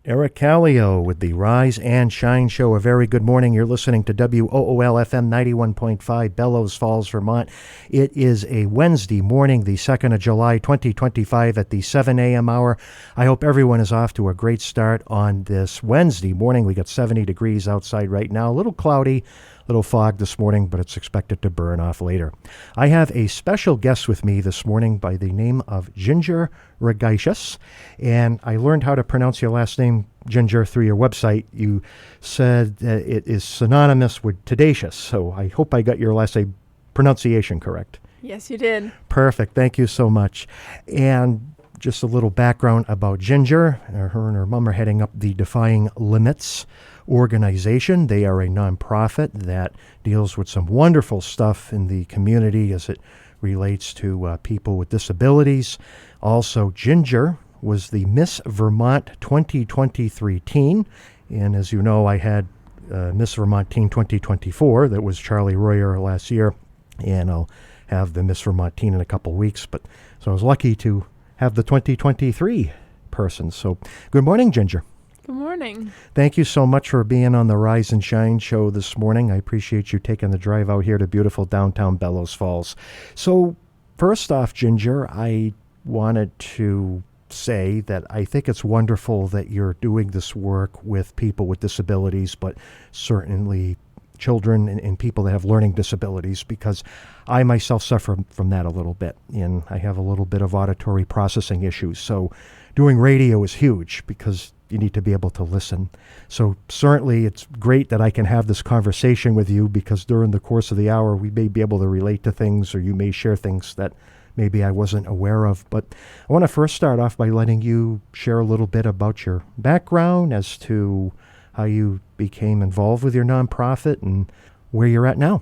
Eric Callio with the Rise and Shine Show. A very good morning. You're listening to WOOL-FM 91.5, Bellows Falls, Vermont. It is a Wednesday morning, the 2nd of July, 2025 at the 7 a.m. hour. I hope everyone is off to a great start on this Wednesday morning. We got 70 degrees outside right now, a little cloudy, little fog this morning, but it's expected to burn off later. I have a special guest with me this morning by the name of Ginger Ragaishis, and I learned how to pronounce your last name, Ginger, through your website. You said that it is synonymous with tedacious, so I hope I got your last name pronunciation correct. Yes, you did. Perfect. Thank you so much. And just a little background about Ginger. Her and her mom are heading up the Defying Limits organization. They are a nonprofit that deals with some wonderful stuff in the community as it relates to people with disabilities. Also, Ginger was the Miss Vermont 2023 teen. And as you know, I had Miss Vermont Teen 2024. That was Charlie Royer last year. And I'll have the Miss Vermont Teen in a couple weeks. So I was lucky to have the 2023 person. So good morning, Ginger. Good morning. Thank you so much for being on the Rise and Shine show this morning. I appreciate you taking the drive out here to beautiful downtown Bellows Falls. So first off, Ginger, I wanted to say that I think it's wonderful that you're doing this work with people with disabilities, but certainly children and people that have learning disabilities, because I myself suffer from that a little bit, and I have a little bit of auditory processing issues. So doing radio is huge because you need to be able to listen. So certainly it's great that I can have this conversation with you, because during the course of the hour we may be able to relate to things, or you may share things that maybe I wasn't aware of. But I want to first start off by letting you share a little bit about your background as to how you became involved with your nonprofit and where you're at now.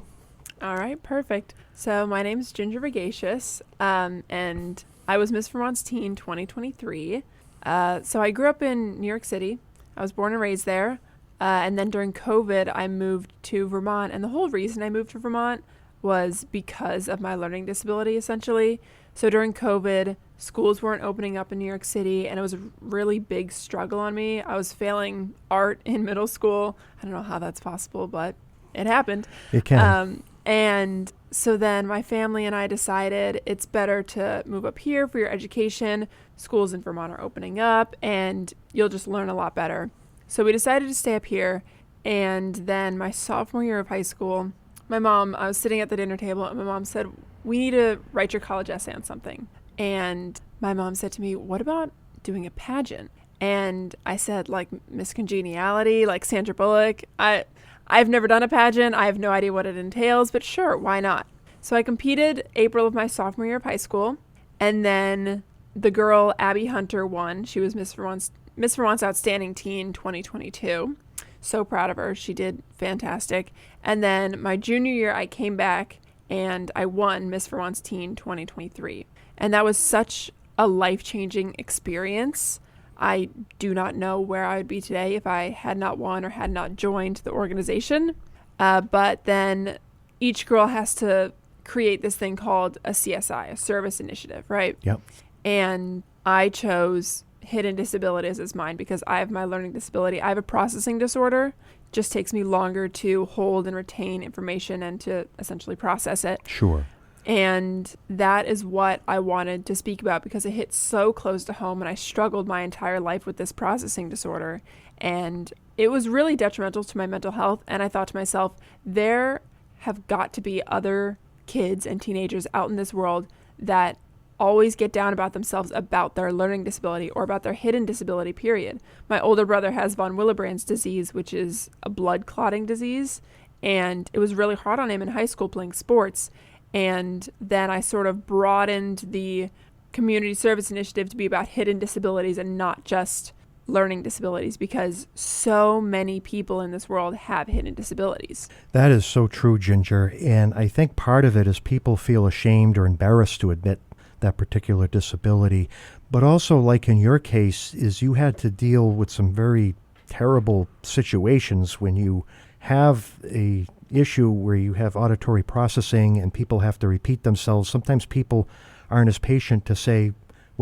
All right, perfect. So my name is Ginger Ragaishis, and I was Miss Vermont's Teen 2023. So I grew up in New York City. I was born and raised there. And then during COVID, I moved to Vermont. And the whole reason I moved to Vermont was because of my learning disability, essentially. So during COVID, schools weren't opening up in New York City, and it was a really big struggle on me. I was failing art in middle school. I don't know how that's possible, but it happened. It can. And so then my family and I decided it's better to move up here for your education. Schools in Vermont are opening up, and you'll just learn a lot better. So we decided to stay up here. And then my sophomore year of high school, I was sitting at the dinner table, and my mom said, "We need to write your college essay on something." And my mom said to me, "What about doing a pageant?" And I said, like Miss Congeniality, like Sandra Bullock. I've never done a pageant. I have no idea what it entails, but sure, why not? So I competed April of my sophomore year of high school, and then the girl Abby Hunter won. She was Miss Vermont's Outstanding Teen 2022. So proud of her. She did fantastic. And then my junior year, I came back and I won Miss Vermont's Teen 2023. And that was such a life-changing experience. I do not know where I would be today if I had not won or had not joined the organization. But then each girl has to create this thing called a CSI, a service initiative, right? Yep. And I chose hidden disabilities as mine because I have my learning disability. I have a processing disorder. It just takes me longer to hold and retain information and to essentially process it. Sure. And that is what I wanted to speak about because it hit so close to home, and I struggled my entire life with this processing disorder. And it was really detrimental to my mental health. And I thought to myself, there have got to be other kids and teenagers out in this world that always get down about themselves about their learning disability or about their hidden disability, period. My older brother has von Willebrand's disease, which is a blood clotting disease. And it was really hard on him in high school playing sports. And then I sort of broadened the community service initiative to be about hidden disabilities and not just learning disabilities, because so many people in this world have hidden disabilities. That is so true, Ginger. And I think part of it is people feel ashamed or embarrassed to admit that particular disability. But also, like in your case, is you had to deal with some very terrible situations when you have a issue where you have auditory processing and people have to repeat themselves. Sometimes people aren't as patient to say,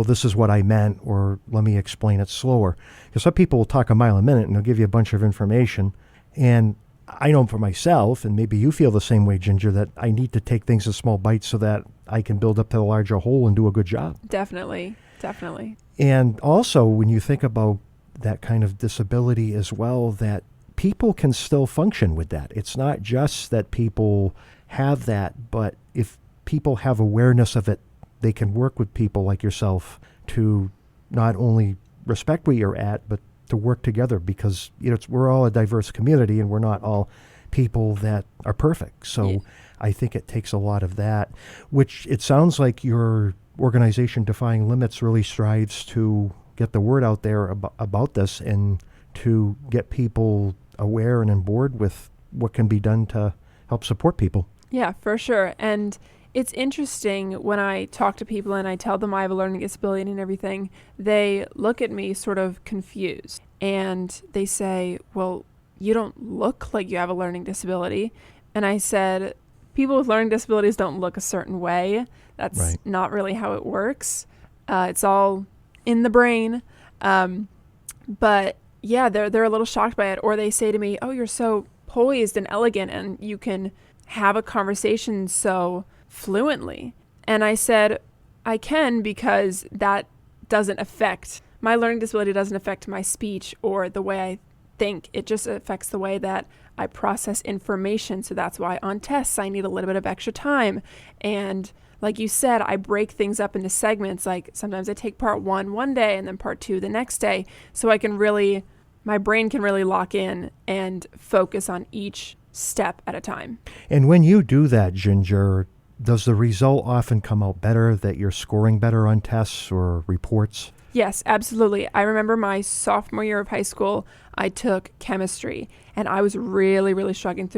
well, this is what I meant, or let me explain it slower. Because some people will talk a mile a minute and they'll give you a bunch of information. And I know for myself, and maybe you feel the same way, Ginger, that I need to take things in small bites so that I can build up to the larger whole and do a good job. Definitely. Definitely. And also, when you think about that kind of disability as well, that people can still function with that. It's not just that people have that, but if people have awareness of it, they can work with people like yourself to not only respect where you're at, but to work together, because we're all a diverse community and we're not all people that are perfect. So yeah. I think it takes a lot of that, which it sounds like your organization Defying Limits really strives to get the word out there about this and to get people aware and on board with what can be done to help support people. Yeah, for sure. And it's interesting when I talk to people and I tell them I have a learning disability and everything, they look at me sort of confused and they say, well, you don't look like you have a learning disability. And I said, people with learning disabilities don't look a certain way. That's right. Not really how it works. It's all in the brain. But yeah, they're a little shocked by it. Or they say to me, oh, you're so poised and elegant and you can have a conversation so fluently. And I said, I can, because that doesn't affect, my learning disability doesn't affect my speech or the way I think. It just affects the way that I process information. So that's why on tests I need a little bit of extra time. And like you said, I break things up into segments. Like sometimes I take part 1 one day and then part 2 the next day. So I can really, my brain can really lock in and focus on each step at a time. And when you do that, Ginger, does the result often come out better, that you're scoring better on tests or reports? Yes, absolutely. I remember my sophomore year of high school, I took chemistry, and I was really, really struggling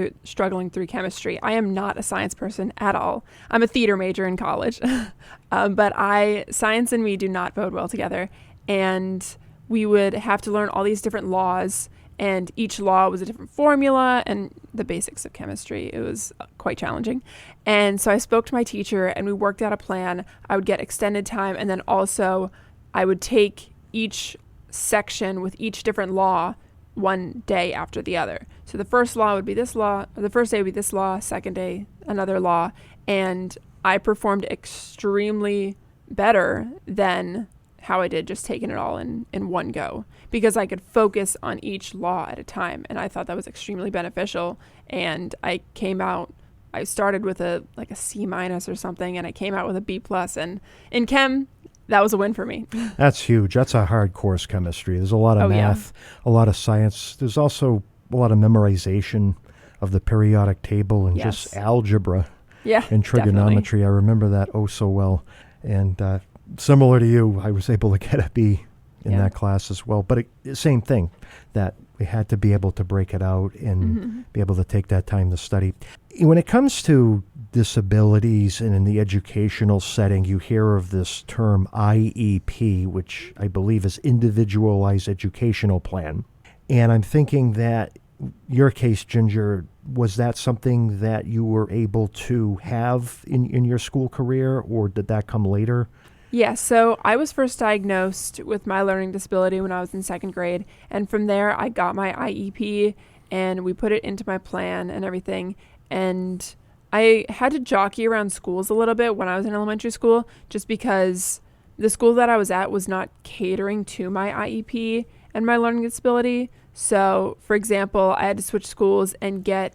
through chemistry. I am not a science person at all. I'm a theater major in college, but science and me do not bode well together. And we would have to learn all these different laws, and each law was a different formula and the basics of chemistry. It was quite challenging. And so I spoke to my teacher and we worked out a plan. I would get extended time, and then also I would take each section with each different law one day after the other. So the first law would be this law, or the first day would be this law, second day, another law. And I performed extremely better than how I did just taking it all in one go, because I could focus on each law at a time. And I thought that was extremely beneficial. And I started with a C- or something, and I came out with a B+. And in chem, that was a win for me. That's huge. That's a hard course, chemistry. There's a lot of math, a lot of science. There's also a lot of memorization of the periodic table and just algebra and trigonometry. Definitely. I remember that so well. And similar to you, I was able to get a B in that class as well. But same thing, that we had to be able to break it out and be able to take that time to study. When it comes to disabilities and in the educational setting, you hear of this term IEP, which I believe is Individualized Educational Plan. And I'm thinking that your case, Ginger, was that something that you were able to have in your school career, or did that come later? Yeah, so I was first diagnosed with my learning disability when I was in second grade. And from there, I got my IEP and we put it into my plan and everything. And I had to jockey around schools a little bit when I was in elementary school, just because the school that I was at was not catering to my IEP and my learning disability. So, for example, I had to switch schools and I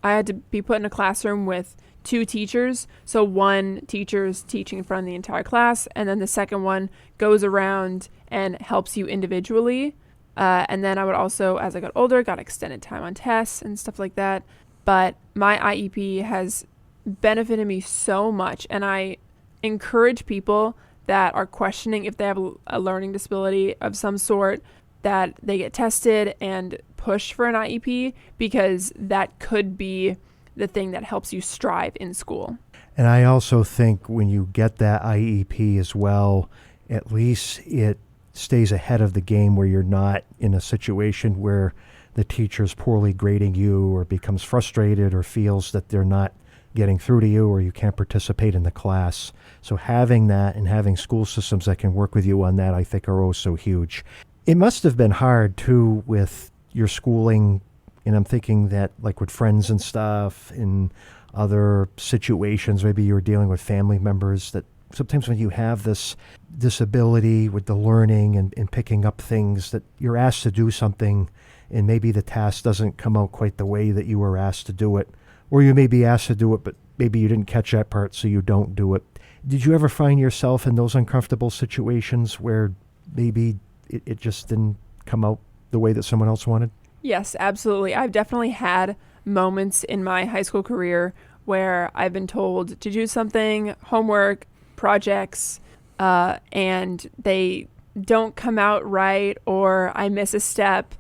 had to be put in a classroom with 2 teachers. So one teacher's teaching in front of the entire class, and then the second one goes around and helps you individually. And then I would also, as I got older, got extended time on tests and stuff like that. But my IEP has benefited me so much, and I encourage people that are questioning if they have a learning disability of some sort, that they get tested and push for an IEP, because that could be the thing that helps you strive in school. And I also think when you get that IEP as well, at least it stays ahead of the game, where you're not in a situation where the teacher's poorly grading you or becomes frustrated or feels that they're not getting through to you or you can't participate in the class. So having that and having school systems that can work with you on that, I think, are oh so huge. It must have been hard too with your schooling, and I'm thinking that like with friends and stuff in other situations, maybe you were dealing with family members, that sometimes when you have this disability with the learning and picking up things, that you're asked to do something and maybe the task doesn't come out quite the way that you were asked to do it. Or you may be asked to do it, but maybe you didn't catch that part, so you don't do it. Did you ever find yourself in those uncomfortable situations where maybe it just didn't come out the way that someone else wanted? Yes, absolutely. I've definitely had moments in my high school career where I've been told to do something, homework, projects, and they don't come out right or I miss a step.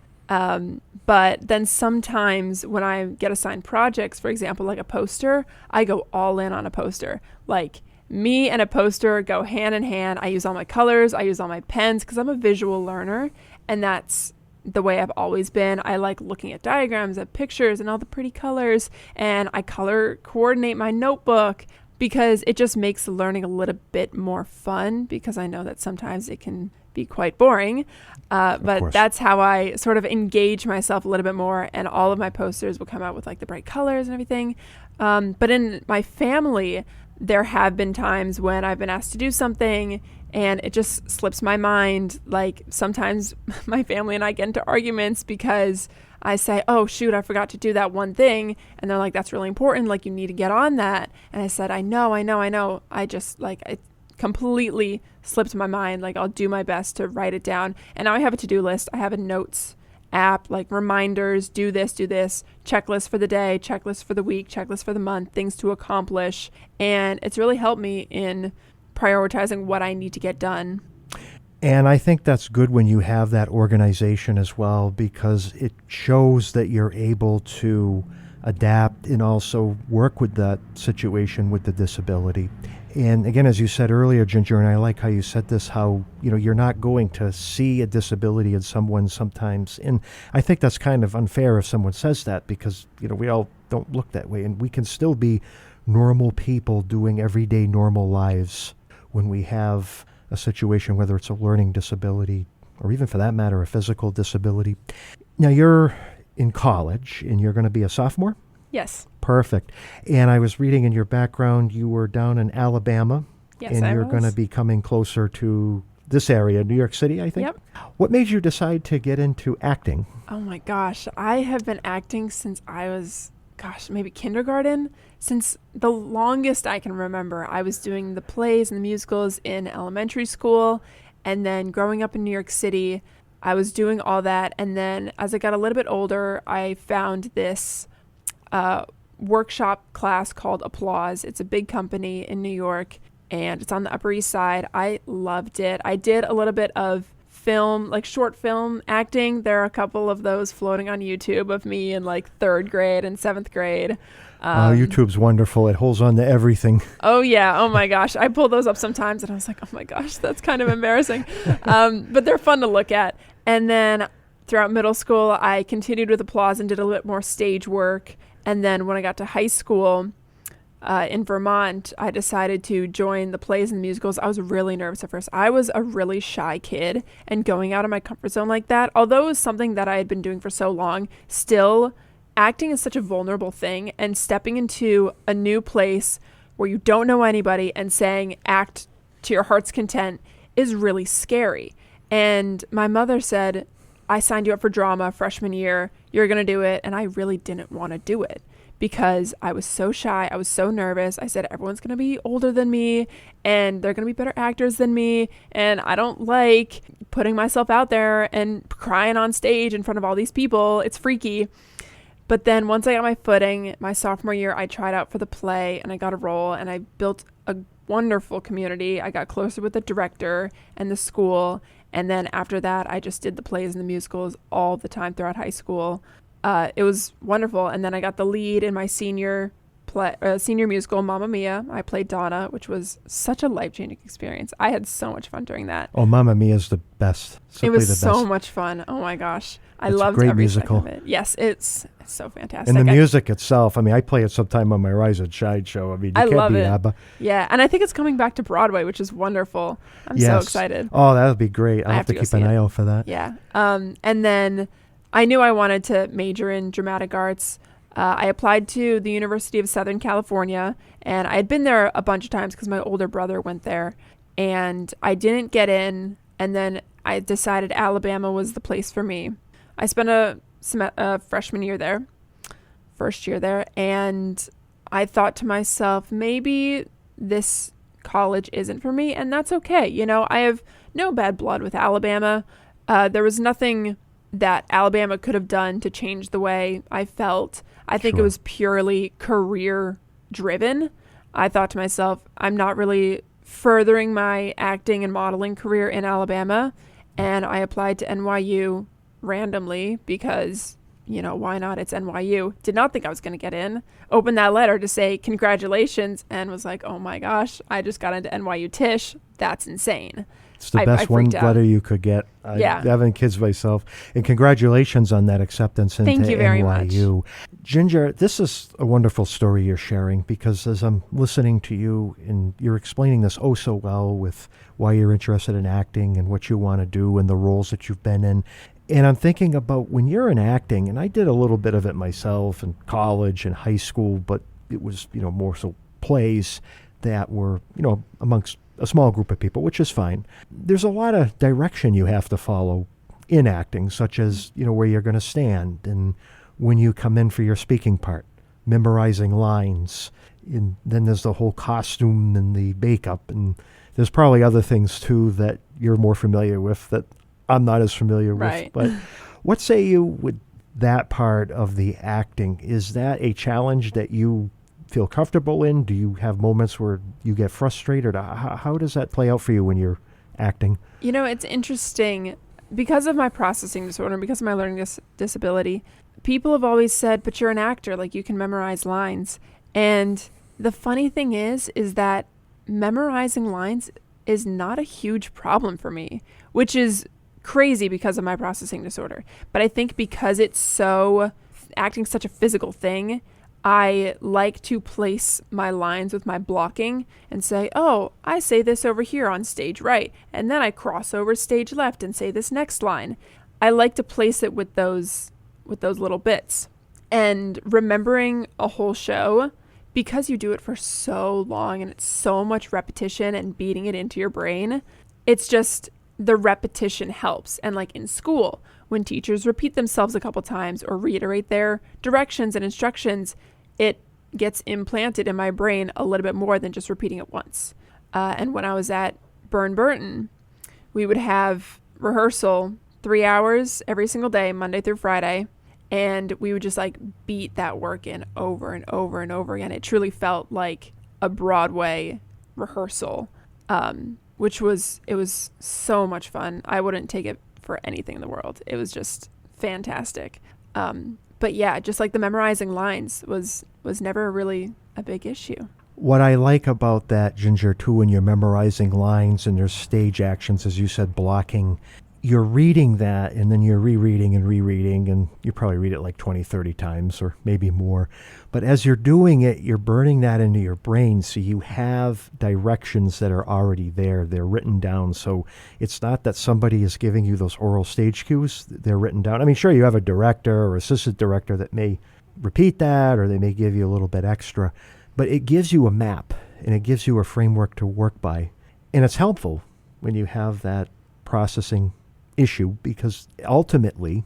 But then sometimes when I get assigned projects, for example, like a poster, I go all in on a poster. Like me and a poster go hand in hand. I use all my colors. I use all my pens because I'm a visual learner, and that's the way I've always been. I like looking at diagrams, at pictures, and all the pretty colors, and I color coordinate my notebook because it just makes learning a little bit more fun, because I know that sometimes it can be quite boring. But that's how I sort of engage myself a little bit more, and all of my posters will come out with like the bright colors and everything. But in my family, there have been times when I've been asked to do something and it just slips my mind. Like sometimes my family and I get into arguments because I say, oh shoot, I forgot to do that one thing. And they're like, that's really important. Like you need to get on that. And I said, I know. I just like, it completely slipped my mind. Like I'll do my best to write it down. And now I have a to-do list. I have a notes app, like reminders, do this, checklist for the day, checklist for the week, checklist for the month, things to accomplish. And it's really helped me in prioritizing what I need to get done. And I think that's good when you have that organization as well, because it shows that you're able to adapt and also work with that situation with the disability. And again, as you said earlier, Ginger, and I like how you said this, how, you're not going to see a disability in someone sometimes. And I think that's kind of unfair if someone says that, because, we all don't look that way. And we can still be normal people doing everyday normal lives when we have a situation, whether it's a learning disability or even for that matter, a physical disability. Now you're in college and you're going to be a sophomore? Yes. Perfect. And I was reading in your background, you were down in Alabama. Yes, and I you're was. going to be coming closer to this area, New York City, I think? Yep. What made you decide to get into acting? Oh my gosh. I have been acting since I was, maybe kindergarten. Since the longest I can remember, I was doing the plays and the musicals in elementary school. And then growing up in New York City, I was doing all that. And then as I got a little bit older, I found this workshop class called Applause. It's a big company in New York, and it's on the Upper East Side. I loved it. I did a little bit of film, like short film acting. There are a couple of those floating on YouTube of me in like 3rd grade and 7th grade. YouTube's wonderful. It holds on to everything. Oh yeah. Oh my gosh. I pull those up sometimes and I was like, oh my gosh, that's kind of embarrassing. But they're fun to look at. And then throughout middle school, I continued with Applause and did a little bit more stage work. And then when I got to high school in Vermont, I decided to join the plays and the musicals. I was really nervous at first. I was a really shy kid, and going out of my comfort zone like that, although it was something that I had been doing for so long, still acting is such a vulnerable thing, and stepping into a new place where you don't know anybody and saying act to your heart's content is really scary. And my mother said, I signed you up for drama freshman year. You're going to do it. And I really didn't want to do it because I was so shy. I was so nervous. I said, everyone's going to be older than me and they're going to be better actors than me. And I don't like putting myself out there and crying on stage in front of all these people. It's freaky. But then once I got my footing, my sophomore year, I tried out for the play and I got a role and I built a wonderful community. I got closer with the director and the school. And then after that, I just did the plays and the musicals all the time throughout high school. It was wonderful. And then I got the lead in my senior senior musical, Mamma Mia. I played Donna, which was such a life-changing experience. I had so much fun during that. Oh, Mamma Mia is the best. Simply It was the so best. much fun. Oh my gosh. I It's a loved great every musical. second of it. Yes, it's so fantastic. And the I- music itself, I mean, I play it sometime on my Rise and Shine show. I mean, you I can't love beat it. ABBA. Yeah, and I think it's coming back to Broadway, which is wonderful. I'm so Yes. excited. Oh, that would be great. I'll I have have to to go keep see an it. eye out for that. Yeah. And then I knew I wanted to major in dramatic arts. I applied to the University of Southern California, and I had been there a bunch of times because my older brother went there, and I didn't get in. And then I decided Alabama was the place for me. I spent a freshman year there, first year there, and I thought to myself, maybe this college isn't for me, and that's okay. You know, I have no bad blood with Alabama. There was nothing that Alabama could have done to change the way I felt. I think it Sure. was purely career driven. I thought to myself, I'm not really furthering my acting and modeling career in Alabama, and I applied to NYU randomly because, you know, why not? It's NYU. Did not think I was going to get in. Opened that letter to say congratulations and was like, oh my gosh, I just got into NYU Tisch. That's insane. It's the I best one freaked out. letter you could get. Yeah. Having kids myself. And congratulations on that acceptance into Thank you very much. NYU. Ginger, this is a wonderful story you're sharing, because as I'm listening to you and you're explaining this oh so well with why you're interested in acting and what you want to do and the roles that you've been in. And I'm thinking about when you're in acting, and I did a little bit of it myself in college and high school, but it was, you know, more so plays that were, you know, amongst a small group of people, which is fine. There's a lot of direction you have to follow in acting, such as, you know, where you're going to stand and when you come in for your speaking part, memorizing lines. And then there's the whole costume and the makeup. And there's probably other things too that you're more familiar with that I'm not as familiar Right. with. But what say you with that part of the acting? Is that a challenge that you feel comfortable in? Do you have moments where you get frustrated? How does that play out for you when you're acting? You know, it's interesting because of my processing disorder, because of my learning disability. People have always said, but you're an actor, like you can memorize lines. And the funny thing is that memorizing lines is not a huge problem for me, which is crazy because of my processing disorder. But I think because acting's such a physical thing, I like to place my lines with my blocking and say, oh, I say this over here on stage right, and then I cross over stage left and say this next line. I like to place it with those little bits. And remembering a whole show, because you do it for so long and it's so much repetition and beating it into your brain, it's just the repetition helps. And like in school, when teachers repeat themselves a couple times or reiterate their directions and instructions, it gets implanted in my brain a little bit more than just repeating it once. And when I was at Burn Burton, we would have rehearsal 3 hours every single day, Monday through Friday. And we would just like beat that work in over and over and over again. It truly felt like a Broadway rehearsal, it was so much fun. I wouldn't take it for anything in the world. It was just fantastic. But yeah, just like the memorizing lines was never really a big issue. What I like about that, Ginger, too, when you're memorizing lines and there's stage actions, as you said, blocking, you're reading that and then you're rereading and you probably read it like 20, 30 times or maybe more. But as you're doing it, you're burning that into your brain. So you have directions that are already there. They're written down. So it's not that somebody is giving you those oral stage cues. They're written down. I mean, sure, you have a director or assistant director that may repeat that or they may give you a little bit extra. But it gives you a map and it gives you a framework to work by. And it's helpful when you have that processing issue because ultimately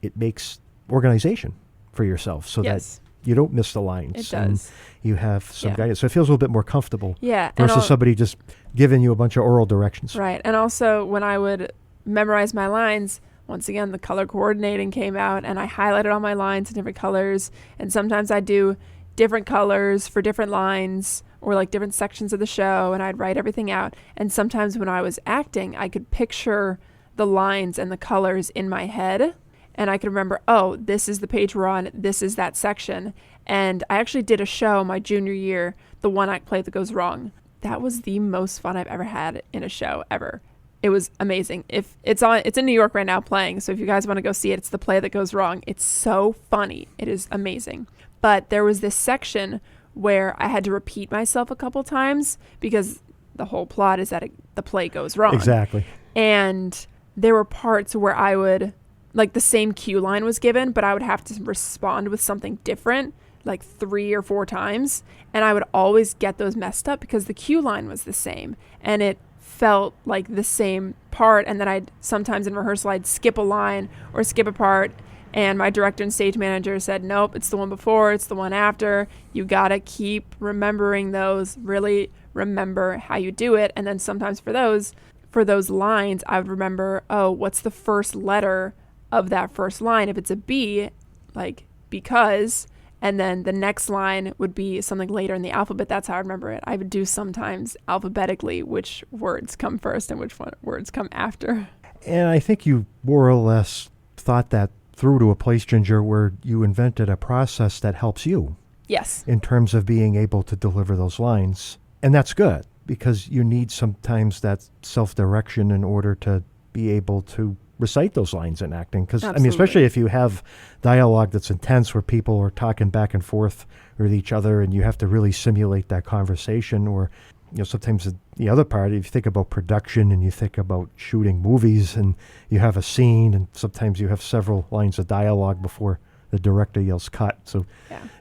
it makes organization for yourself so Yes. that you don't miss the lines. It and does. you have some Yeah. guidance. So it feels a little bit more comfortable Yeah. And versus somebody just giving you a bunch of oral directions. right. And also when I would memorize my lines, once again, the color coordinating came out and I highlighted all my lines in different colors. And sometimes I'd do different colors for different lines or like different sections of the show, and I'd write everything out. And sometimes when I was acting, I could picture the lines and the colors in my head, and I could remember, oh, this is the page we're on, this is that section. And I actually did a show my junior year, the one act play that goes wrong. That was the most fun I've ever had in a show ever. It was amazing. If it's in New York right now playing. So if you guys want to go see it, it's the play that goes wrong. It's so funny. It is amazing. But there was this section where I had to repeat myself a couple times because the whole plot is that the play goes wrong. Exactly. And there were parts where I would, like, the same cue line was given, but I would have to respond with something different, like 3 or 4 times. And I would always get those messed up because the cue line was the same. And it felt like the same part. And then sometimes in rehearsal, I'd skip a line or skip a part. And my director and stage manager said, nope, it's the one before, it's the one after. You got to keep remembering those, really remember how you do it. And then sometimes for those lines, I would remember, oh, what's the first letter of that first line? If it's a B, like because, and then the next line would be something later in the alphabet. That's how I remember it. I would do sometimes alphabetically which words come first and which words come after. And I think you more or less thought that through to a place, Ginger, where you invented a process that helps you. Yes. In terms of being able to deliver those lines. And that's good because you need sometimes that self-direction in order to be able to recite those lines in acting. Because, I mean, especially if you have dialogue that's intense where people are talking back and forth with each other and you have to really simulate that conversation. Or, you know, sometimes the other part, if you think about production and you think about shooting movies and you have a scene and sometimes you have several lines of dialogue before the director yells cut. So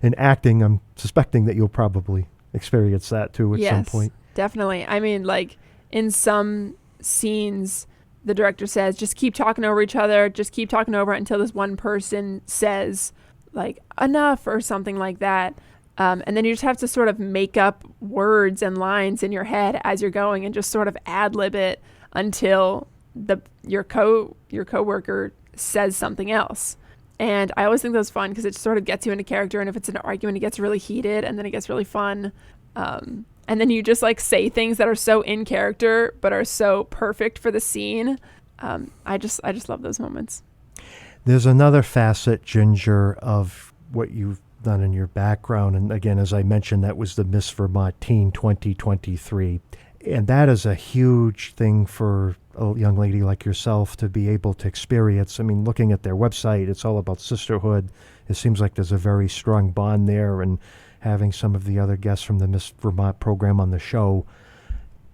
in acting, I'm suspecting that you'll probably experience that too at some point. Definitely. I mean, like in some scenes, the director says, just keep talking over each other, just keep talking over it until this one person says like enough or something like that. And then you just have to sort of make up words and lines in your head as you're going and just sort of ad-lib it until your coworker says something else. And I always think that was fun because it sort of gets you into character. And if it's an argument, it gets really heated and then it gets really fun. And then you just like say things that are so in character but are so perfect for the scene. I just love those moments. There's another facet, Ginger, of what you've done in your background. And again, as I mentioned, that was the Miss Vermont Teen 2023. And that is a huge thing for a young lady like yourself to be able to experience. I mean, looking at their website, it's all about sisterhood. It seems like there's a very strong bond there. And having some of the other guests from the Miss Vermont program on the show,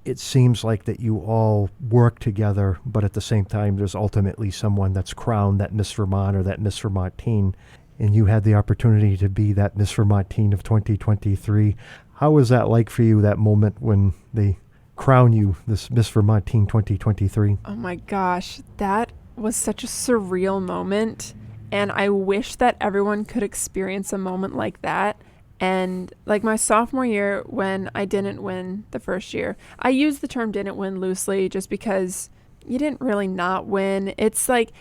it seems like that you all work together, but at the same time, there's ultimately someone that's crowned that Miss Vermont or that Miss Vermont Teen. And you had the opportunity to be that Miss Vermont Teen of 2023. How was that like for you, that moment when they crown you this Miss Vermont Teen 2023? Oh my gosh, that was such a surreal moment. And I wish that everyone could experience a moment like that. And like my sophomore year, when I didn't win the first year, I use the term didn't win loosely just because you didn't really not win. It's like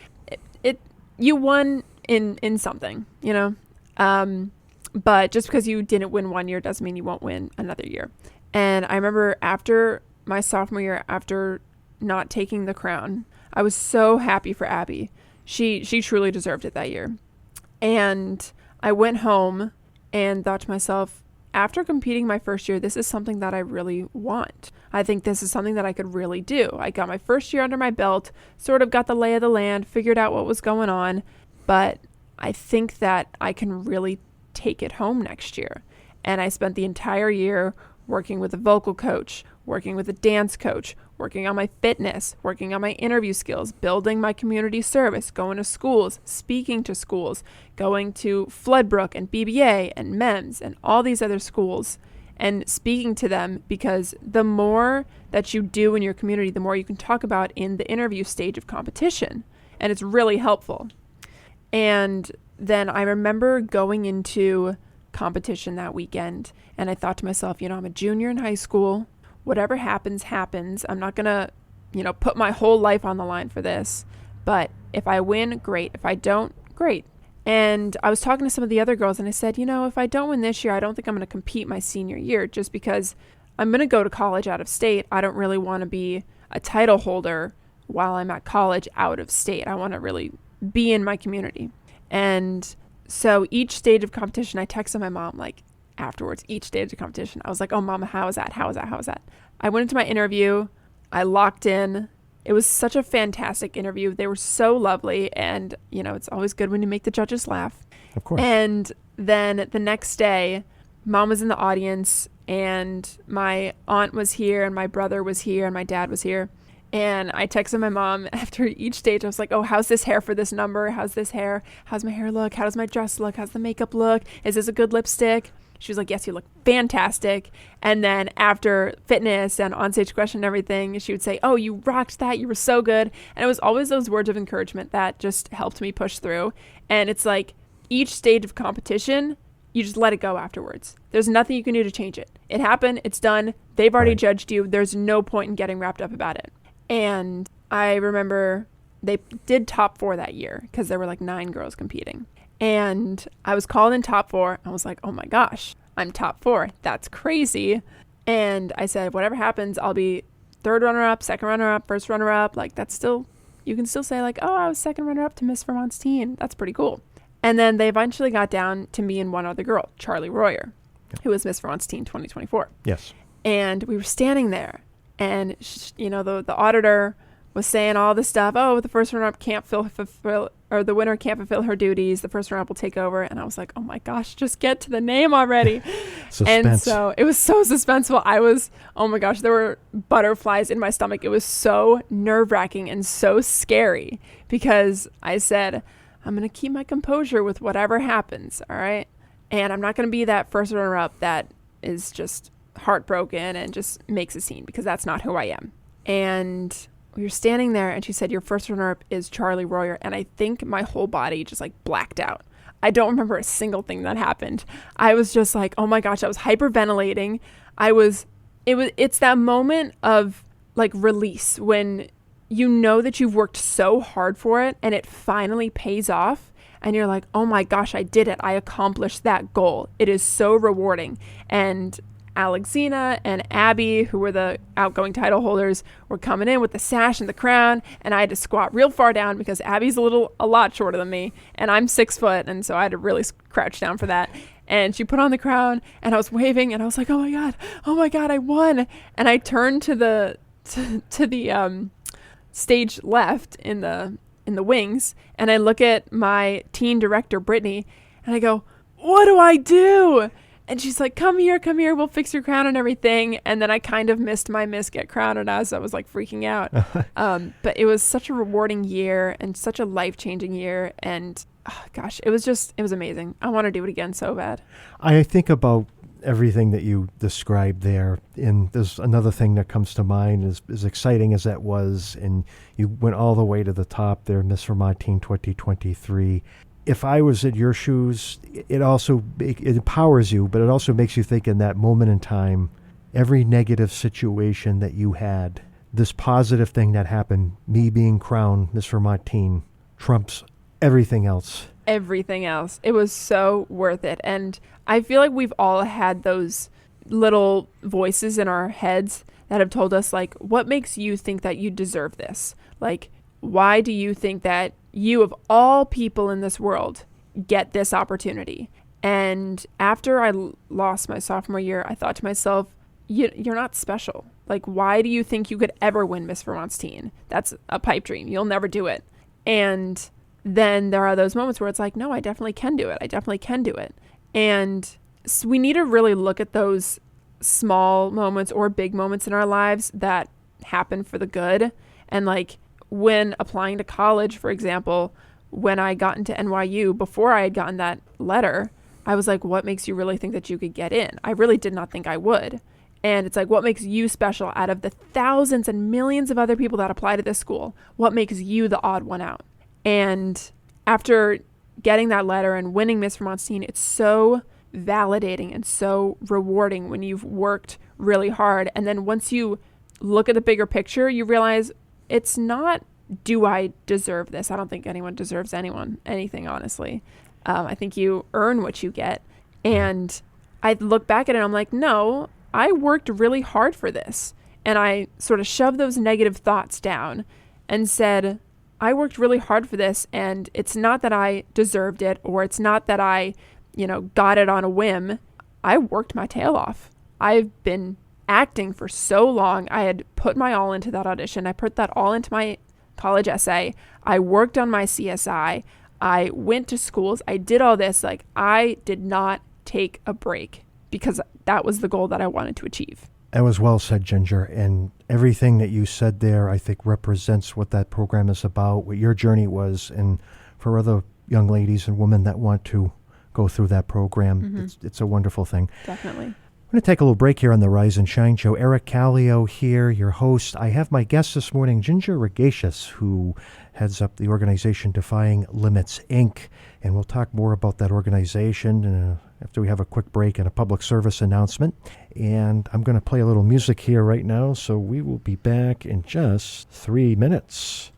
you won in something, you know? But just because you didn't win one year doesn't mean you won't win another year. And I remember after my sophomore year, after not taking the crown, I was so happy for Abby. She truly deserved it that year. And I went home and thought to myself, after competing my first year, this is something that I really want. I think this is something that I could really do. I got my first year under my belt, sort of got the lay of the land, figured out what was going on, but I think that I can really take it home next year. And I spent the entire year working with a vocal coach, working with a dance coach, working on my fitness, working on my interview skills, building my community service, going to schools, speaking to schools, going to Floodbrook and BBA and MEMS and all these other schools and speaking to them, because the more that you do in your community, the more you can talk about in the interview stage of competition. And it's really helpful. And then I remember going into competition that weekend and I thought to myself, you know, I'm a junior in high school. Whatever happens, happens. I'm not going to, you know, put my whole life on the line for this. But if I win, great. If I don't, great. And I was talking to some of the other girls and I said, you know, if I don't win this year, I don't think I'm going to compete my senior year just because I'm going to go to college out of state. I don't really want to be a title holder while I'm at college out of state. I want to really be in my community. And So each stage of competition, I texted my mom like afterwards, each stage of competition. I was like, oh, Mama, how was that? How was that? How was that? I went into my interview. I locked in. It was such a fantastic interview. They were so lovely. And, you know, it's always good when you make the judges laugh. Of course. And then the next day, Mom was in the audience and my aunt was here and my brother was here and my dad was here. And I texted my mom after each stage. I was like, oh, how's this hair for this number? How's this hair? How's my hair look? How does my dress look? How's the makeup look? Is this a good lipstick? She was like, yes, you look fantastic. And then after fitness and onstage question and everything, she would say, oh, you rocked that. You were so good. And it was always those words of encouragement that just helped me push through. And it's like each stage of competition, you just let it go afterwards. There's nothing you can do to change it. It happened. It's done. They've already judged you. There's no point in getting wrapped up about it. And I remember they did top 4 that year because there were like 9 girls competing. And I was called in top 4. I was like, oh my gosh, I'm top 4. That's crazy. And I said, whatever happens, I'll be 3rd runner-up, 2nd runner-up, 1st runner-up. Like that's still, you can still say like, oh, I was 2nd runner-up to Miss Vermont's teen. That's pretty cool. And then they eventually got down to me and one other girl, Charlie Royer, who was Miss Vermont's teen 2024. Yes. And we were standing there. And, you know, the auditor was saying all this stuff. Oh, the first runner-up can't fulfill, or the winner can't fulfill her duties. The first runner-up will take over. And I was like, oh my gosh, just get to the name already. Suspense. And so it was so suspenseful. Oh my gosh, there were butterflies in my stomach. It was so nerve-wracking and so scary because I said, I'm going to keep my composure with whatever happens. All right. And I'm not going to be that first runner-up that is just heartbroken and just makes a scene because that's not who I am. And we were standing there and she said, your first runner-up is Charlie Royer. And I think my whole body just like blacked out. I don't remember a single thing that happened. I was just like, oh my gosh, I was hyperventilating. It's that moment of like release when you know that you've worked so hard for it and it finally pays off. And you're like, oh my gosh, I did it. I accomplished that goal. It is so rewarding. And Alexina and Abby, who were the outgoing title holders, were coming in with the sash and the crown, and I had to squat real far down because Abby's a lot shorter than me, and I'm 6 foot, and so I had to really crouch down for that. And she put on the crown, and I was waving, and I was like, oh my god, I won. And I turned to the stage left in the wings, and I look at my teen director Brittany, and I go, what do I do? And she's like, come here, we'll fix your crown and everything. And then I kind of missed my Miss Get Crowned as I was like freaking out. But it was such a rewarding year and such a life-changing year. And gosh, it was amazing. I want to do it again so bad. I think about everything that you described there. And there's another thing that comes to mind as exciting as that was. And you went all the way to the top there, Miss Vermont Teen 2023. If I was in your shoes, it empowers you, but it also makes you think in that moment in time, every negative situation that you had, this positive thing that happened, me being crowned Miss Vermont Teen, trumps everything else. Everything else. It was so worth it. And I feel like we've all had those little voices in our heads that have told us, like, what makes you think that you deserve this? Like, why do you think that you, of all people in this world, get this opportunity? And after I lost my sophomore year, I thought to myself, you're not special. Like, why do you think you could ever win Miss Vermont's teen? That's a pipe dream. You'll never do it. And then there are those moments where it's like, no, I definitely can do it. I definitely can do it. And so we need to really look at those small moments or big moments in our lives that happen for the good. And like, when applying to college, for example, when I got into NYU, before I had gotten that letter, I was like, what makes you really think that you could get in? I really did not think I would. And it's like, what makes you special out of the thousands and millions of other people that apply to this school? What makes you the odd one out? And after getting that letter and winning Miss Vermont's teen, it's so validating and so rewarding when you've worked really hard. And then once you look at the bigger picture, you realize it's not, do I deserve this? I don't think anyone deserves anything, honestly. I think you earn what you get. And I look back at it and I'm like, no, I worked really hard for this. And I sort of shoved those negative thoughts down and said, I worked really hard for this, and it's not that I deserved it, or it's not that I, got it on a whim. I worked my tail off. I've been acting for so long. I had put my all into that audition. I put that all into my college essay. I worked on my CSI. I went to schools. I did all this. Like, I did not take a break because that was the goal that I wanted to achieve. That was well said, Ginger. And everything that you said there, I think, represents what that program is about, what your journey was, and for other young ladies and women that want to go through that program, it's a wonderful thing. Definitely. I'm going to take a little break here on the Rise and Shine Show. Eric Callio here, your host. I have my guest this morning, Ginger Ragaishis, who heads up the organization Defying Limits, Inc., and we'll talk more about that organization after we have a quick break and a public service announcement. And I'm going to play a little music here right now, so we will be back in just 3 minutes.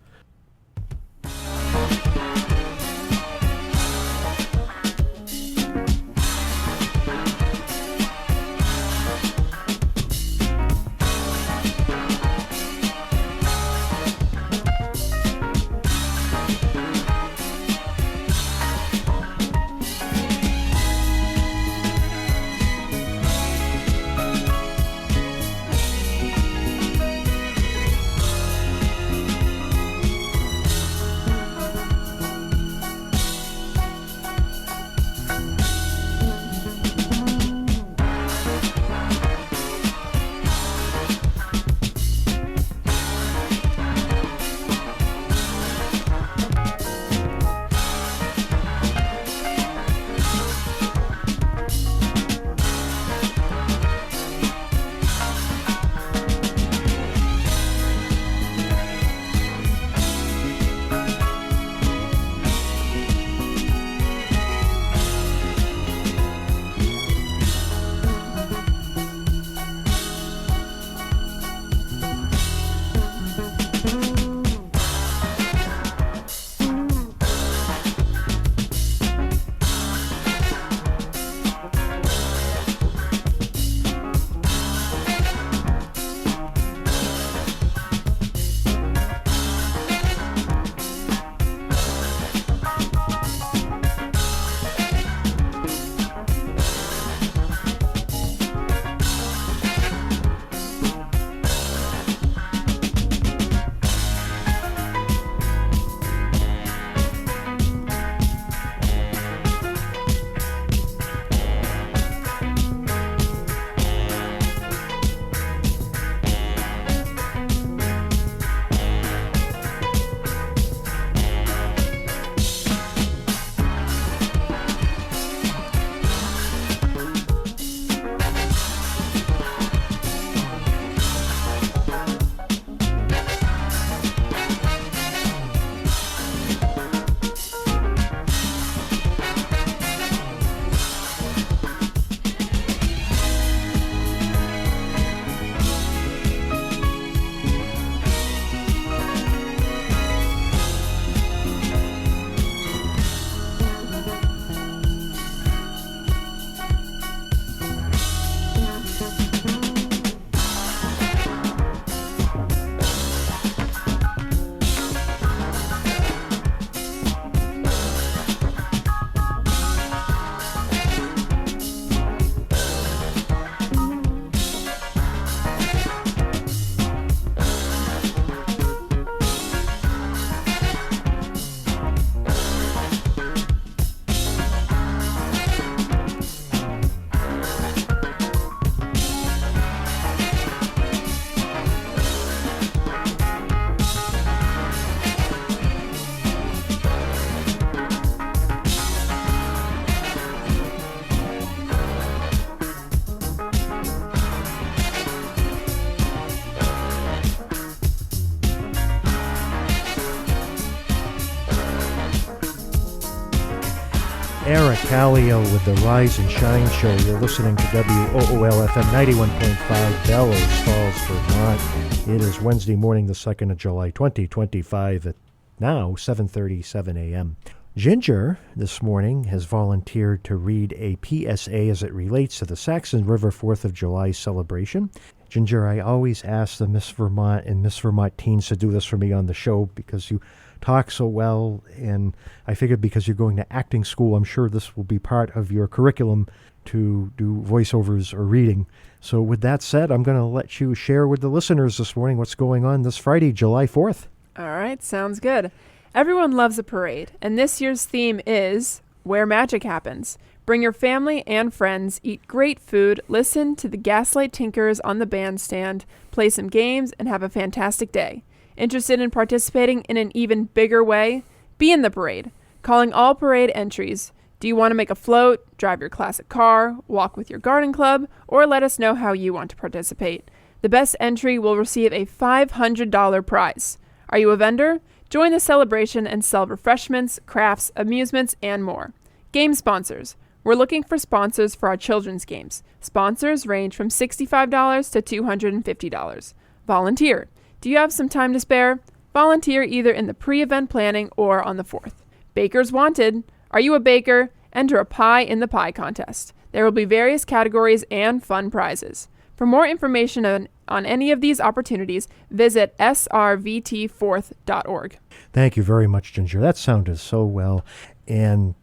Eric Callio with the Rise and Shine Show. You're listening to WOOL-FM 91.5 Bellows Falls, Vermont. It is Wednesday morning, the 2nd of July, 2025, at now 7:37 a.m. Ginger, this morning, has volunteered to read a PSA as it relates to the Saxon River 4th of July celebration. Ginger, I always ask the Miss Vermont and Miss Vermont teens to do this for me on the show because you talk so well. And I figured because you're going to acting school, I'm sure this will be part of your curriculum to do voiceovers or reading. So with that said, I'm going to let you share with the listeners this morning what's going on this Friday, July 4th. All right, sounds good. Everyone loves a parade, and this year's theme is Where Magic Happens. Bring your family and friends, eat great food, listen to the Gaslight Tinkers on the bandstand, play some games, and have a fantastic day. Interested in participating in an even bigger way? Be in the parade. Calling all parade entries. Do you want to make a float, drive your classic car, walk with your garden club, or let us know how you want to participate? The best entry will receive a $500 prize. Are you a vendor? Join the celebration and sell refreshments, crafts, amusements, and more. Game sponsors. We're looking for sponsors for our children's games. Sponsors range from $65 to $250. Volunteer. Do you have some time to spare? Volunteer either in the pre-event planning or on the 4th. Bakers wanted. Are you a baker? Enter a pie in the pie contest. There will be various categories and fun prizes. For more information on any of these opportunities, visit srvt4th.org. Thank you very much, Ginger. That sounded so well. And,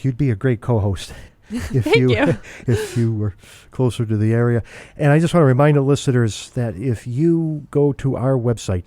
you'd be a great co-host if Thank you. if you were closer to the area. And I just want to remind the listeners that if you go to our website,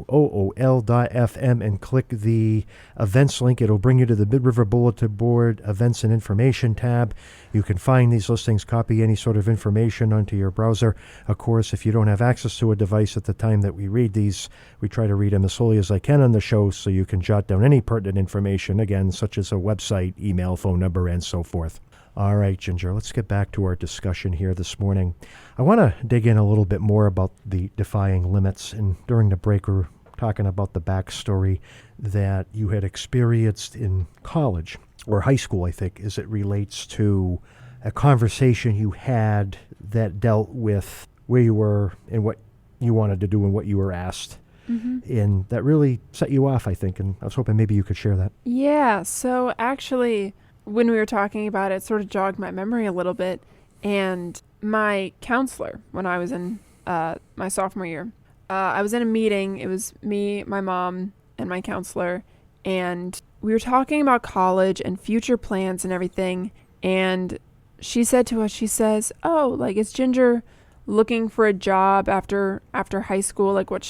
wool.fm, and click the events link, it'll bring you to the Mid-River Bulletin Board Events and Information tab. You can find these listings, copy any sort of information onto your browser. Of course, if you don't have access to a device at the time that we read these, we try to read them as slowly as I can on the show so you can jot down any pertinent information, again, such as a website, email, phone number, and so forth. All right, Ginger, let's get back to our discussion here this morning. I want to dig in a little bit more about the Defying Limits. And during the break, we're talking about the backstory that you had experienced in college or high school, I think, as it relates to a conversation you had that dealt with where you were and what you wanted to do and what you were asked. Mm-hmm. And that really set you off, I think. And I was hoping maybe you could share that. Yeah, so actually, when we were talking about it, it sort of jogged my memory a little bit. And my counselor, when I was in my sophomore year, I was in a meeting. It was me, my mom, and my counselor. And we were talking about college and future plans and everything. And she said to us, she says, is Ginger looking for a job after high school? Like what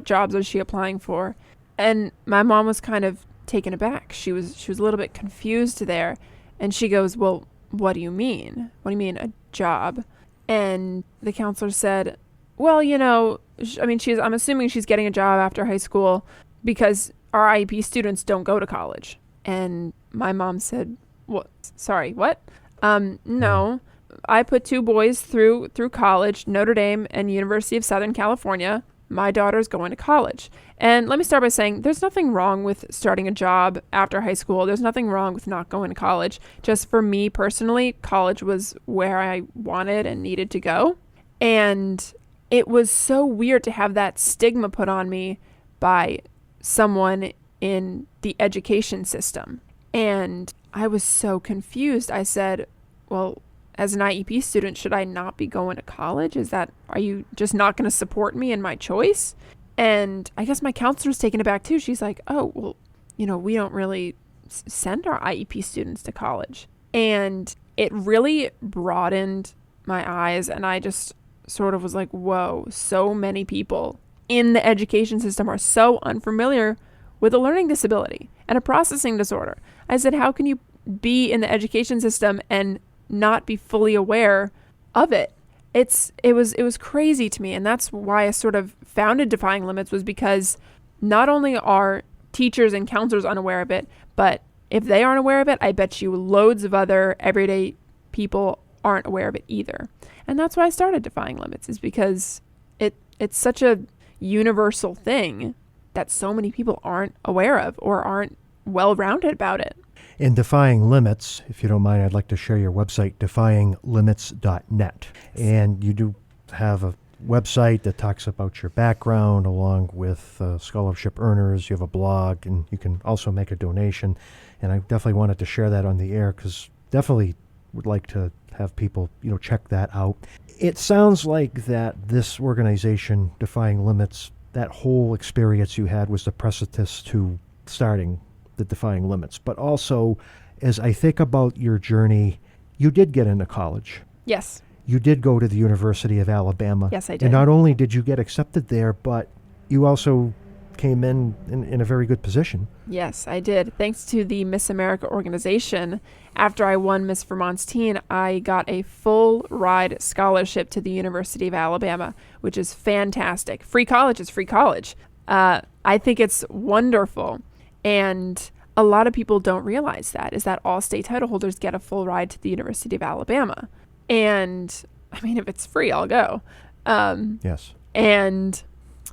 jobs is she applying for? And my mom was kind of taken aback. She was a little bit confused there. And she goes, well, what do you mean? What do you mean a job? And the counselor said, well, I'm assuming she's getting a job after high school because our IEP students don't go to college. And my mom said, what? Sorry, what? No, I put 2 boys through college, Notre Dame and University of Southern California. My daughter's going to college. And let me start by saying there's nothing wrong with starting a job after high school. There's nothing wrong with not going to college. Just for me personally, college was where I wanted and needed to go. And it was so weird to have that stigma put on me by someone in the education system. And I was so confused. I said, well, as an IEP student, should I not be going to college? Are you just not going to support me in my choice? And I guess my counselor was taken aback too. She's like, oh, well, we don't really send our IEP students to college. And it really broadened my eyes. And I just sort of was like, whoa, so many people in the education system are so unfamiliar with a learning disability and a processing disorder. I said, how can you be in the education system and not be fully aware of it? It was crazy to me. And that's why I sort of founded Defying Limits, was because not only are teachers and counselors unaware of it, but if they aren't aware of it, I bet you loads of other everyday people aren't aware of it either. And that's why I started Defying Limits, is because it's such a universal thing that so many people aren't aware of or aren't well-rounded about it. In Defying Limits, if you don't mind, I'd like to share your website, defyinglimits.net. And you do have a website that talks about your background along with scholarship earners. You have a blog, and you can also make a donation. And I definitely wanted to share that on the air because definitely would like to have people, check that out. It sounds like that this organization, Defying Limits, that whole experience you had was the precipice to starting the Defying Limits, but also as I think about your journey, you did get into college. Yes. You did go to the University of Alabama. Yes, I did. And not only did you get accepted there, but you also came in a very good position. Yes, I did. Thanks to the Miss America organization, after I won Miss Vermont's teen, I got a full ride scholarship to the University of Alabama, which is fantastic. Free college is free college. I think it's wonderful. And a lot of people don't realize that, is that all state title holders get a full ride to the University of Alabama. And I mean, if it's free, I'll go. Yes. And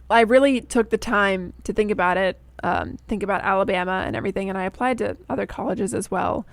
I really took the time to think about it, think about Alabama and everything. And I applied to other colleges as well.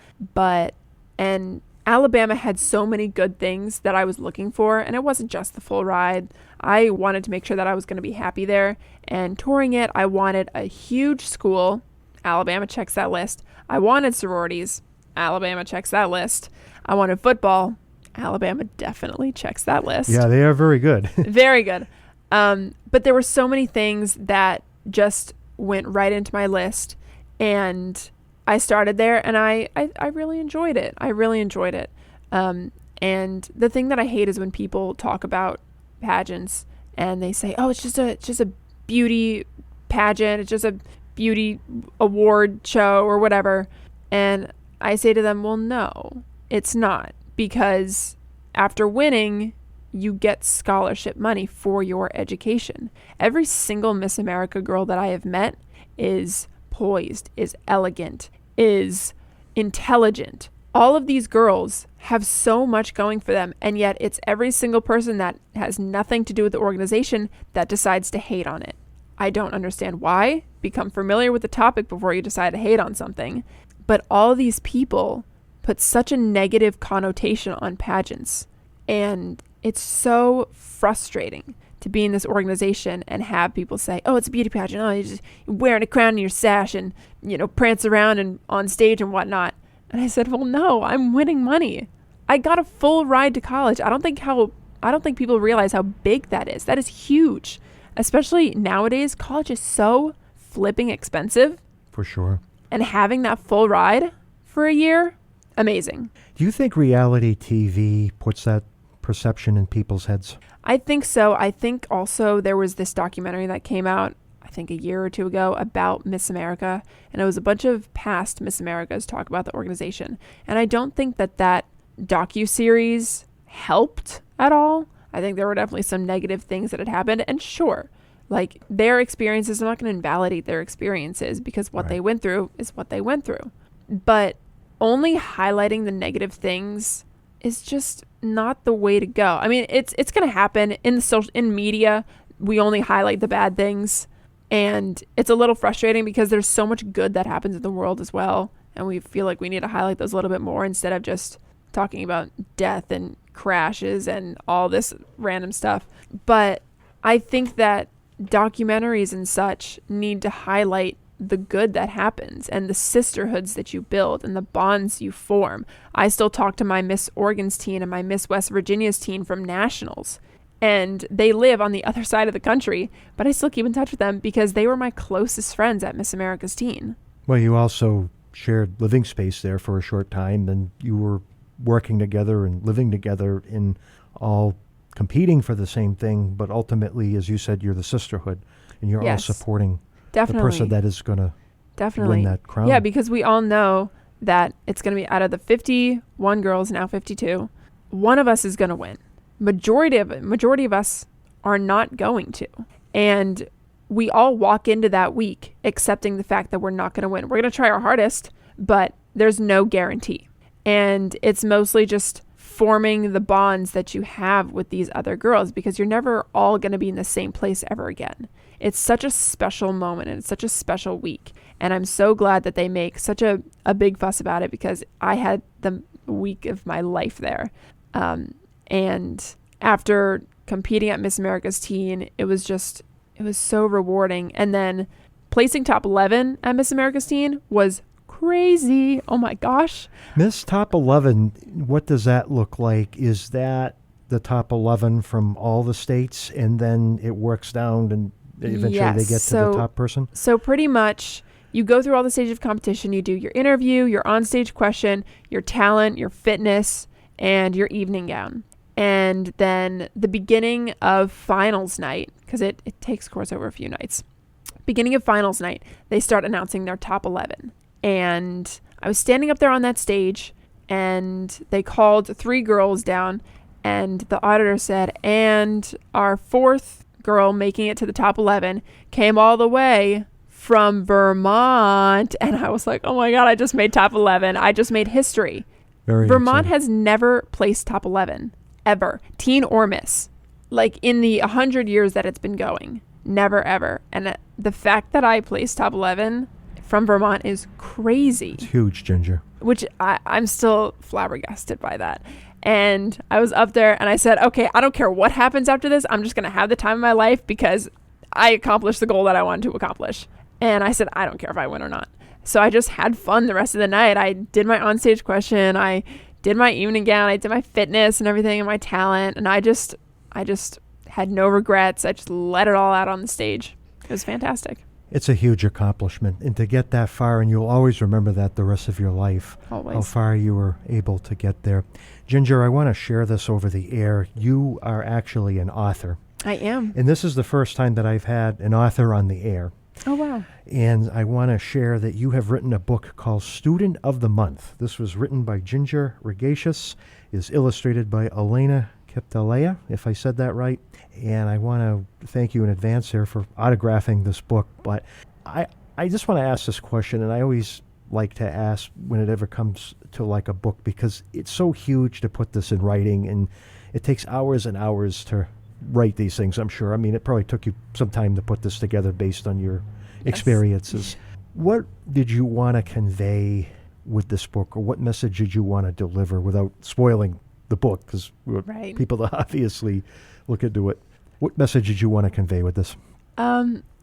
And Alabama had so many good things that I was looking for. And it wasn't just the full ride. I wanted to make sure that I was going to be happy there. And touring it, I wanted a huge school. Alabama checks that list. I wanted sororities. Alabama checks that list. I wanted football. Alabama definitely checks that list. Yeah, they are very good. Very good. But there were so many things that just went right into my list. And I started there and I really enjoyed it. I really enjoyed it. And the thing that I hate is when people talk about pageants and they say, oh, it's just a beauty pageant. It's just a beauty award show or whatever. And I say to them, well, no, it's not, because after winning, you get scholarship money for your education. Every single Miss America girl that I have met is poised, is elegant, is intelligent. All of these girls have so much going for them, and yet it's every single person that has nothing to do with the organization that decides to hate on it. I don't understand why. Become familiar with the topic before you decide to hate on something. But all of these people put such a negative connotation on pageants. And it's so frustrating to be in this organization and have people say, oh, it's a beauty pageant. Oh, you're wearing a crown in your sash and, prance around and on stage and whatnot. And I said, well, no, I'm winning money. I got a full ride to college. I don't think people realize how big that is. That is huge. Especially nowadays, college is so flipping expensive. For sure. And having that full ride for a year, amazing. Do you think reality TV puts that perception in people's heads? I think so. I think also there was this documentary that came out, I think a year or two ago, about Miss America. And it was a bunch of past Miss Americas talk about the organization. And I don't think that docuseries helped at all. I think there were definitely some negative things that had happened. And sure, like their experiences, I'm not going to invalidate their experiences, because what they went through is what they went through. But only highlighting the negative things is just not the way to go. I mean, it's going to happen in media. We only highlight the bad things, and it's a little frustrating because there's so much good that happens in the world as well. And we feel like we need to highlight those a little bit more instead of just talking about death and crashes and all this random stuff. But I think that documentaries and such need to highlight the good that happens and the sisterhoods that you build and the bonds you form. I still talk to my Miss Oregon's teen and my Miss West Virginia's teen from nationals, and they live on the other side of the country, but I still keep in touch with them because they were my closest friends at Miss America's teen. Well, you also shared living space there for a short time, and you were working together and living together in all competing for the same thing, but ultimately, as you said, you're the sisterhood, and you're all supporting the person that is going to win that crown. Yeah, because we all know that it's going to be out of the 51 girls, now 52, one of us is going to win. Majority of us are not going to. And we all walk into that week accepting the fact that we're not going to win. We're going to try our hardest, but there's no guarantee. And it's mostly just forming the bonds that you have with these other girls, because you're never all going to be in the same place ever again. It's such a special moment and it's such a special week. And I'm so glad that they make such a big fuss about it, because I had the week of my life there. And after competing at Miss America's teen, it was so rewarding. And then placing top 11 at Miss America's teen was crazy. Oh my gosh. Miss Top 11, what does that look like? Is that the top 11 from all the states, and then it works down and eventually they get to the top person? So pretty much you go through all the stages of competition. You do your interview, your onstage question, your talent, your fitness, and your evening gown. And then the beginning of finals night, because it takes course over a few nights. Beginning of finals night, they start announcing their top 11. And I was standing up there on that stage, and they called 3 girls down, and the auditor said, and our 4th girl making it to the top 11 came all the way from Vermont. And I was like, oh my God, I just made top 11. I just made history. Vermont has never placed top 11, ever, teen or miss, like in the 100 years that it's been going. Never, ever. And the fact that I placed top 11 from Vermont is crazy. It's huge, Ginger. Which I'm still flabbergasted by that. And I was up there and I said, okay, I don't care what happens after this. I'm just going to have the time of my life because I accomplished the goal that I wanted to accomplish. And I said, I don't care if I win or not. So I just had fun the rest of the night. I did my onstage question. I did my evening gown. I did my fitness and everything and my talent. And I just had no regrets. I just let it all out on the stage. It was fantastic. It's a huge accomplishment. And to get that far, and you'll always remember that the rest of your life, always. How far you were able to get there. Ginger, I want to share this over the air. You are actually an author. I am. And this is the first time that I've had an author on the air. Oh, wow. And I want to share that you have written a book called Student of the Month. This was written by Ginger Ragaishis, is illustrated by Elena Kiptalea, if I said that right. And I want to thank you in advance here for autographing this book. But I just want to ask this question, and I always like to ask when it ever comes to like a book, because it's so huge to put this in writing, and it takes hours and hours to write these things, I'm sure. I mean, it probably took you some time to put this together based on your experiences. What did you want to convey with this book, or what message did you want to deliver without spoiling the book? Because people that obviously look into it. What message did you want to convey with this?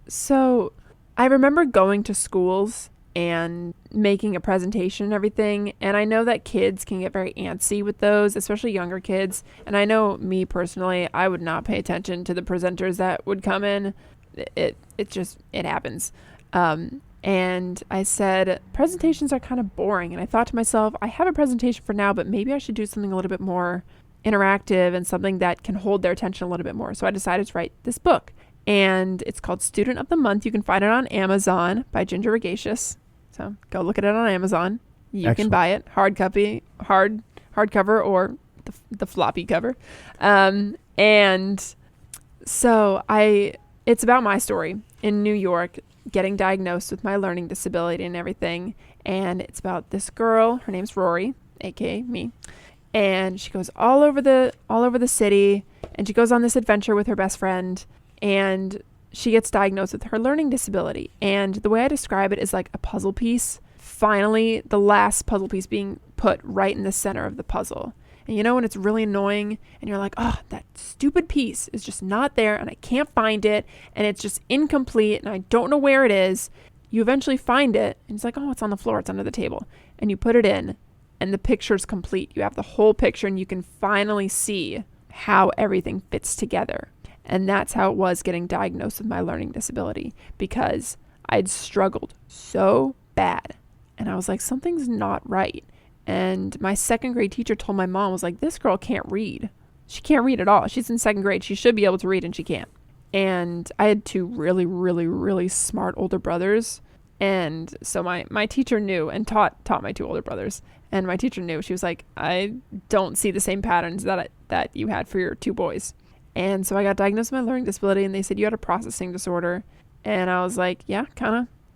So I remember going to schools and making a presentation and everything. And I know that kids can get very antsy with those, especially younger kids. And I know me personally, I would not pay attention to the presenters that would come in. It happens. And I said, presentations are kind of boring. And I thought to myself, I have a presentation for now, but maybe I should do something a little bit more interactive and something that can hold their attention a little bit more. So I decided to write this book. And it's called Student of the Month. You can find it on Amazon by Ginger Ragaishis. So go look at it on Amazon. You Excellent. Can buy it hardcover or the floppy cover. And so it's about my story in New York, getting diagnosed with my learning disability and everything. And it's about this girl. Her name's Rory, aka me. And she goes all over the city, and she goes on this adventure with her best friend, and she gets diagnosed with her learning disability. And the way I describe it is like a puzzle piece. Finally, the last puzzle piece being put right in the center of the puzzle. And you know when it's really annoying and you're like, oh, that stupid piece is just not there and I can't find it and it's just incomplete and I don't know where it is. You eventually find it and it's like, oh, it's on the floor, it's under the table. And you put it in and the picture's complete. You have the whole picture and you can finally see how everything fits together. And that's how it was getting diagnosed with my learning disability, because I'd struggled so bad. And I was like, something's not right. And my 2nd grade teacher told my mom, was like, this girl can't read. She can't read at all. She's in 2nd grade. She should be able to read and she can't. And I had 2 really, really, really smart older brothers. And so my teacher knew and taught my 2 older brothers. And my teacher knew. She was like, I don't see the same patterns that you had for your 2 boys. And so I got diagnosed with my learning disability, and they said, you had a processing disorder. And I was like, yeah,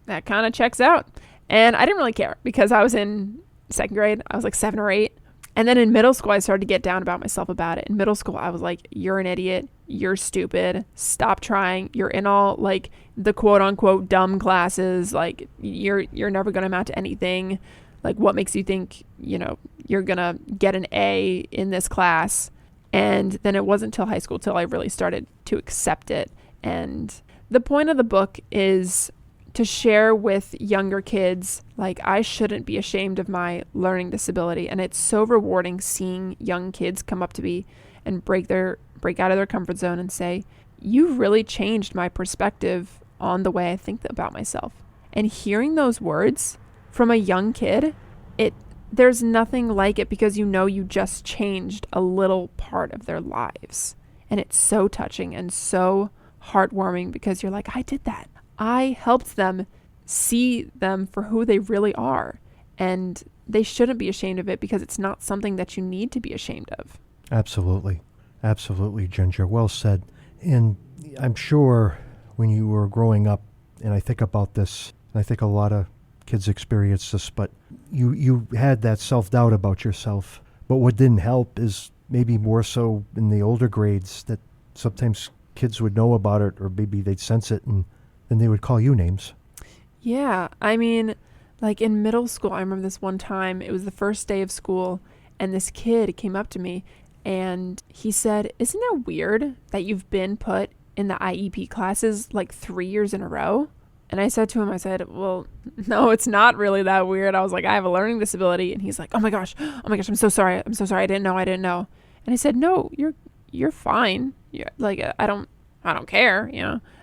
that kind of checks out. And I didn't really care because I was in 2nd grade. I was like 7 or 8. And then in middle school, I started to get down about myself about it. In middle school, I was like, you're an idiot. You're stupid. Stop trying. You're in all like the quote unquote dumb classes. Like you're never going to amount to anything. Like what makes you think, you're going to get an A in this class? And then it wasn't until high school till I really started to accept it. And the point of the book is to share with younger kids, like, I shouldn't be ashamed of my learning disability. And it's so rewarding seeing young kids come up to me and break out of their comfort zone and say, you really changed my perspective on the way I think about myself. And hearing those words from a young kid, there's nothing like it, because you just changed a little part of their lives. And it's so touching and so heartwarming, because you're like, I did that. I helped them see them for who they really are. And they shouldn't be ashamed of it, because it's not something that you need to be ashamed of. Absolutely. Absolutely, Ginger. Well said. And I'm sure when you were growing up, and I think about this, and I think a lot of kids experience this, but you had that self-doubt about yourself. But what didn't help is maybe more so in the older grades, that sometimes kids would know about it, or maybe they'd sense it, and then they would call you names. Yeah, I mean, like in middle school, I remember this one time, it was the first day of school, and this kid came up to me and he said, isn't it weird that you've been put in the IEP classes like 3 years in a row? And I said to him, I said, well, no, it's not really that weird. I was like, I have a learning disability. And he's like, oh my gosh, I'm so sorry. I didn't know. And I said, no, you're fine. You're, like, I don't care.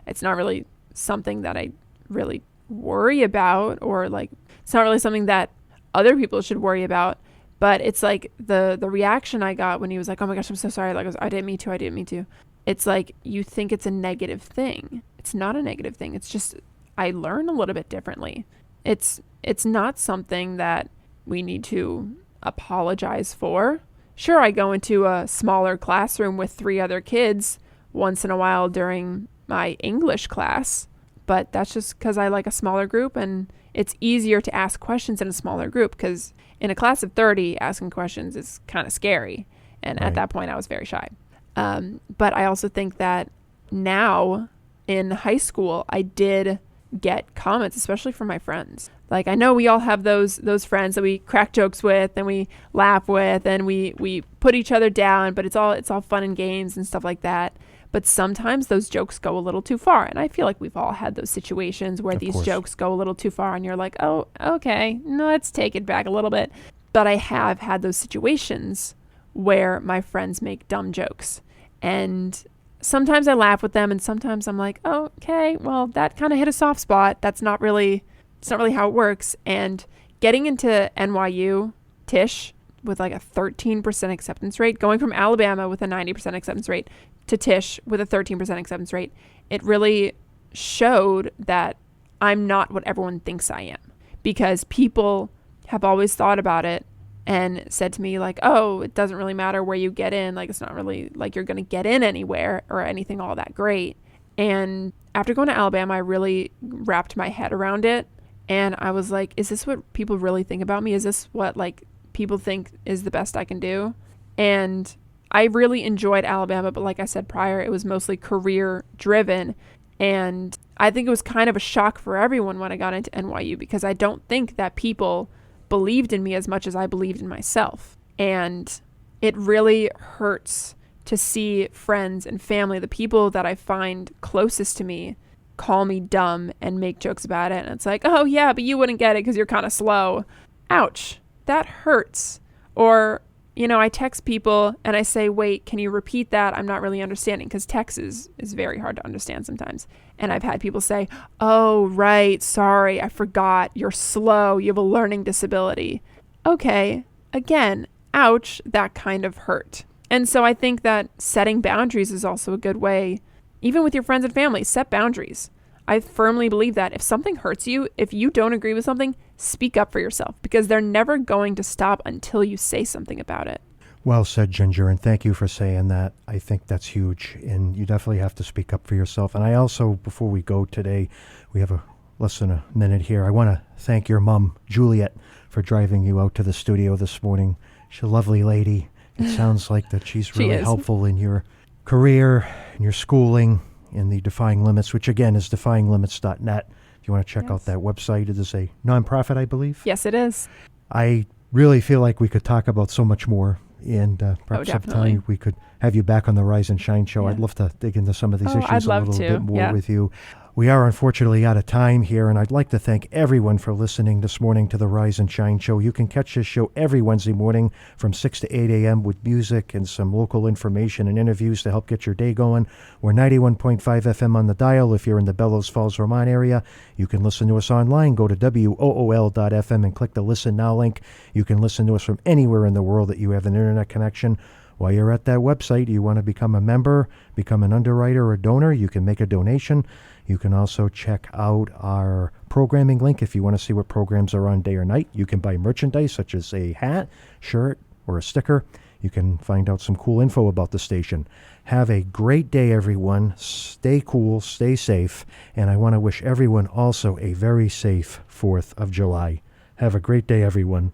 It's not really something that I really worry about, or like, it's not really something that other people should worry about. But it's like the reaction I got when he was like, oh my gosh, I'm so sorry. Like, I didn't mean to. It's like, you think it's a negative thing. It's not a negative thing. It's just, I learn a little bit differently. It's not something that we need to apologize for. Sure, I go into a smaller classroom with 3 other kids once in a while during my English class, but that's just because I like a smaller group, and it's easier to ask questions in a smaller group, because in a class of 30, asking questions is kind of scary. And Right. At that point, I was very shy. But I also think that now in high school, I did get comments, especially from my friends. Like, I know we all have those friends that we crack jokes with and we laugh with, and we put each other down, but it's all fun and games and stuff like that. But sometimes those jokes go a little too far. And I feel like we've all had those situations where Of these course. jokes go a little too far, and you're like, oh, okay, no, let's take it back a little bit. But I have had those situations where my friends make dumb jokes. And sometimes I laugh with them, and sometimes I'm like, oh, okay, well, that kind of hit a soft spot. It's not really how it works. And getting into NYU, Tisch, with like a 13% acceptance rate, going from Alabama with a 90% acceptance rate to Tisch with a 13% acceptance rate, it really showed that I'm not what everyone thinks I am, because people have always thought about it and said to me like, oh, it doesn't really matter where you get in. Like, it's not really like you're going to get in anywhere or anything all that great. And after going to Alabama, I really wrapped my head around it. And I was like, is this what people really think about me? Is this what like people think is the best I can do? And I really enjoyed Alabama, but like I said prior, it was mostly career driven. And I think it was kind of a shock for everyone when I got into NYU, because I don't think that people believed in me as much as I believed in myself. And it really hurts to see friends and family, the people that I find closest to me, call me dumb and make jokes about it. And it's like, oh yeah, but you wouldn't get it because you're kind of slow. Ouch, that hurts. Or, I text people and I say, wait, can you repeat that? I'm not really understanding, because text is very hard to understand sometimes. And I've had people say, oh, right, sorry, I forgot, you're slow, you have a learning disability. Okay, again, ouch, that kind of hurt. And so I think that setting boundaries is also a good way, even with your friends and family, set boundaries. I firmly believe that if something hurts you, if you don't agree with something, speak up for yourself, because they're never going to stop until you say something about it. Well said, Ginger, and thank you for saying that. I think that's huge, and you definitely have to speak up for yourself. And I also, before we go today, we have less than a minute here. I want to thank your mom, Juliet, for driving you out to the studio this morning. She's a lovely lady. It sounds like that she's really helpful in your career, in your schooling, in the Defying Limits, which again is defyinglimits.net. If you want to check out that website, it is a nonprofit, I believe. Yes, it is. I really feel like we could talk about so much more, and perhaps sometime we could have you back on the Rise and Shine show. Yeah. I'd love to dig into some of these issues I'd a love little to. bit more with you. We are unfortunately out of time here, and I'd like to thank everyone for listening this morning to the Rise and Shine Show. You can catch this show every Wednesday morning from 6 to 8 a.m. with music and some local information and interviews to help get your day going. We're 91.5 FM on the dial. If you're in the Bellows Falls, Vermont area, you can listen to us online. Go to WOOL.FM and click the Listen Now link. You can listen to us from anywhere in the world that you have an internet connection. While you're at that website, you want to become a member, become an underwriter or donor, you can make a donation. You can also check out our programming link if you want to see what programs are on day or night. You can buy merchandise such as a hat, shirt, or a sticker. You can find out some cool info about the station. Have a great day, everyone. Stay cool, stay safe, and I want to wish everyone also a very safe 4th of July. Have a great day, everyone.